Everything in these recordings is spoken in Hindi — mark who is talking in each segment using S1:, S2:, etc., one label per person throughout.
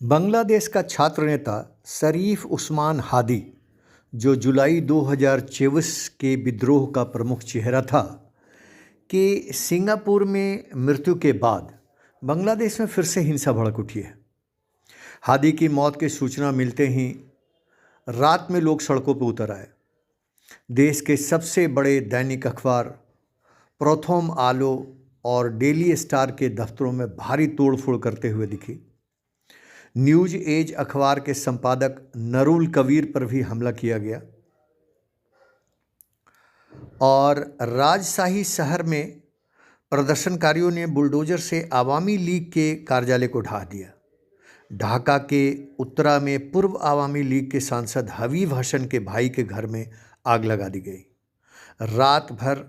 S1: बांग्लादेश का छात्र नेता शरीफ उस्मान हादी, जो जुलाई 2024 के विद्रोह का प्रमुख चेहरा था, कि सिंगापुर में मृत्यु के बाद बांग्लादेश में फिर से हिंसा भड़क उठी है। हादी की मौत की सूचना मिलते ही रात में लोग सड़कों पर उतर आए। देश के सबसे बड़े दैनिक अखबार प्रथम आलो और डेली स्टार के दफ्तरों में भारी तोड़फोड़ करते हुए दिखी। न्यूज एज अखबार के संपादक नरूल कबीर पर भी हमला किया गया और राजशाही शहर में प्रदर्शनकारियों ने बुलडोजर से आवामी लीग के कार्यालय को ढा दिया। ढाका के उत्तरा में पूर्व आवामी लीग के सांसद हबीब हसन के भाई के घर में आग लगा दी गई। रात भर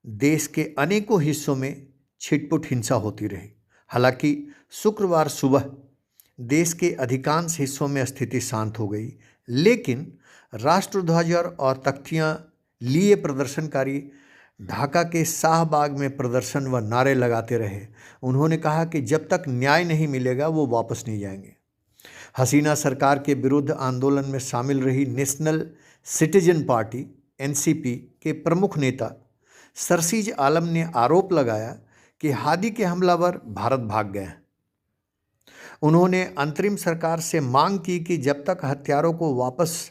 S1: देश के अनेकों हिस्सों में छिटपुट हिंसा होती रही। हालांकि शुक्रवार सुबह देश के अधिकांश हिस्सों में स्थिति शांत हो गई, लेकिन राष्ट्रध्वज और तख्तियां लिए प्रदर्शनकारी ढाका के शाहबाग में प्रदर्शन व नारे लगाते रहे। उन्होंने कहा कि जब तक न्याय नहीं मिलेगा वो वापस नहीं जाएंगे। हसीना सरकार के विरुद्ध आंदोलन में शामिल रही नेशनल सिटीजन पार्टी एनसीपी के प्रमुख नेता सरशीज आलम ने आरोप लगाया कि हादी के हमलावर भारत भाग गए हैं। उन्होंने अंतरिम सरकार से मांग की कि जब तक हत्यारों को वापस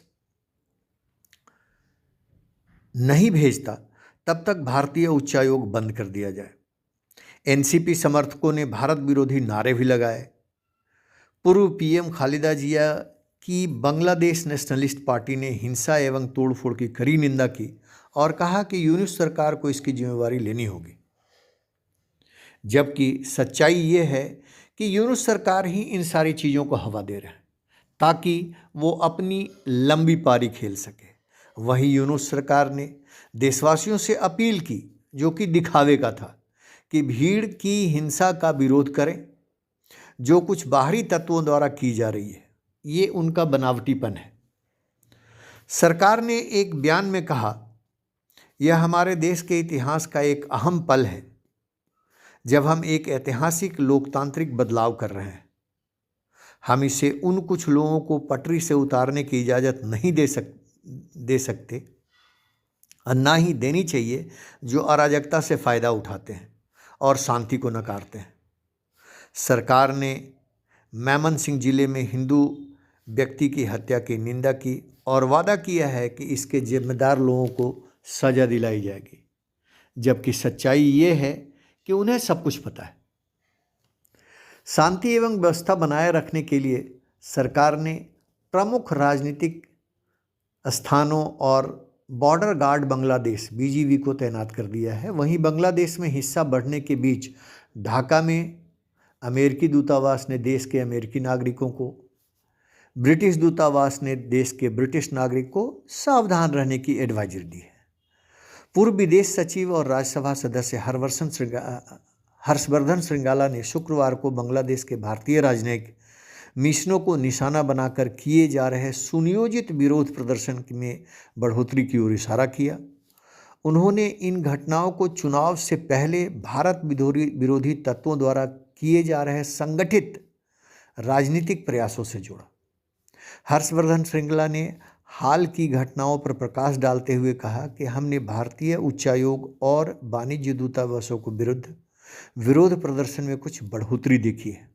S1: नहीं भेजता तब तक भारतीय उच्चायोग बंद कर दिया जाए। एनसीपी समर्थकों ने भारत विरोधी नारे भी लगाए। पूर्व पीएम खालिदा जिया की बांग्लादेश नेशनलिस्ट पार्टी ने हिंसा एवं तोड़फोड़ की कड़ी निंदा की और कहा कि यूनुस सरकार को इसकी जिम्मेवारी लेनी होगी, जबकि सच्चाई ये है कि यूनुस सरकार ही इन सारी चीज़ों को हवा दे रहा है ताकि वो अपनी लंबी पारी खेल सके। वहीं यूनुस सरकार ने देशवासियों से अपील की, जो कि दिखावे का था, कि भीड़ की हिंसा का विरोध करें। जो कुछ बाहरी तत्वों द्वारा की जा रही है ये उनका बनावटीपन है। सरकार ने एक बयान में कहा, यह हमारे देश के इतिहास का एक अहम पल है जब हम एक ऐतिहासिक लोकतांत्रिक बदलाव कर रहे हैं। हम इसे उन कुछ लोगों को पटरी से उतारने की इजाज़त नहीं दे सकते और ना ही देनी चाहिए जो अराजकता से फ़ायदा उठाते हैं और शांति को नकारते हैं। सरकार ने मेमनसिंह जिले में हिंदू व्यक्ति की हत्या की निंदा की और वादा किया है कि इसके जिम्मेदार लोगों को सज़ा दिलाई जाएगी, जबकि सच्चाई ये है कि उन्हें सब कुछ पता है। शांति एवं व्यवस्था बनाए रखने के लिए सरकार ने प्रमुख राजनीतिक स्थानों और बॉर्डर गार्ड बांग्लादेश बीजीबी को तैनात कर दिया है। वहीं बांग्लादेश में हिंसा बढ़ने के बीच ढाका में अमेरिकी दूतावास ने देश के अमेरिकी नागरिकों को, ब्रिटिश दूतावास ने देश के ब्रिटिश नागरिक को सावधान रहने की एडवाइजरी दी है। पूर्व विदेश सचिव और राज्यसभा सदस्य हर्षवर्धन श्रृंगाला ने शुक्रवार को बांग्लादेश के भारतीय राजनयिक मिशनों को निशाना बनाकर किए जा रहे सुनियोजित विरोध प्रदर्शन में बढ़ोतरी की ओर इशारा किया। उन्होंने इन घटनाओं को चुनाव से पहले भारत विरोधी तत्वों द्वारा किए जा रहे संगठित राजनीतिक प्रयासों से जोड़ा। हर्षवर्धन श्रृंगला ने हाल की घटनाओं पर प्रकाश डालते हुए कहा कि हमने भारतीय उच्चायोग और वाणिज्य दूतावासों के विरुद्ध विरोध प्रदर्शन में कुछ बढ़ोतरी देखी है।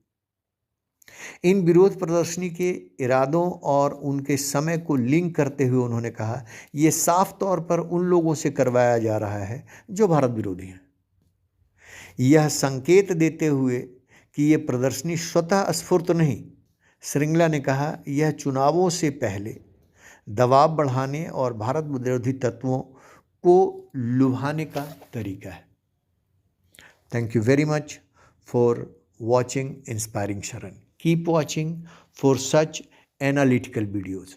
S1: इन विरोध प्रदर्शनी के इरादों और उनके समय को लिंक करते हुए उन्होंने कहा, यह साफ तौर पर उन लोगों से करवाया जा रहा है जो भारत विरोधी हैं। यह संकेत देते हुए कि यह प्रदर्शनी स्वतः स्फूर्त नहीं, श्रृंगला ने कहा, यह चुनावों से पहले दबाव बढ़ाने और भारत विरोधी तत्वों को लुभाने का तरीका है। Thank you very much for watching Inspiring Sharan. Keep watching for such analytical videos.